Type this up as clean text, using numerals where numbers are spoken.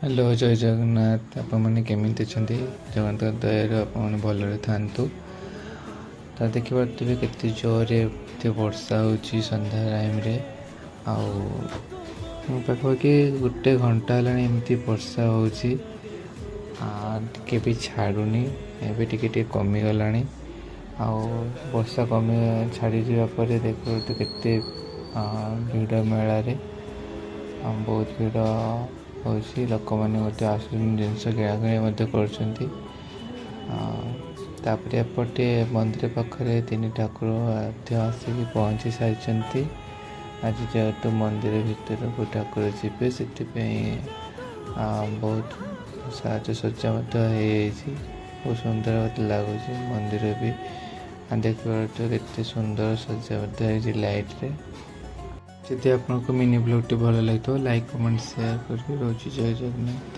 Hello जय जगन्नाथ आपने केमी अच्छा जगन्नाथ दयार आपने भलरे था तो देखिए केते जोरे वर्षा हो संध्या टाइम पाखापाखि गोटे घंटा है वर्षा हो भी छाड़ूनी एवं टे कमिगला वर्षा कमी छाड़ी जापर देखो केते भिड़ मेल बहुत भिड़ हो लोक मैंने आस जिनस किणाकिणी कर एपटे मंदिर पाखे तीन ठाकुर आसिक पहुँची सारी आज जेहेतु मंदिर भितर को ठाकुर जी से बहुत साज सज्जा बहुत सुंदर मत लगुच मंदिर भी देखा केते सुंदर सजा लाइट रे जदि आपको मिनी ब्लॉग टी भल लगे लाइक कमेंट शेयर करके रोज जय जगन्नाथ।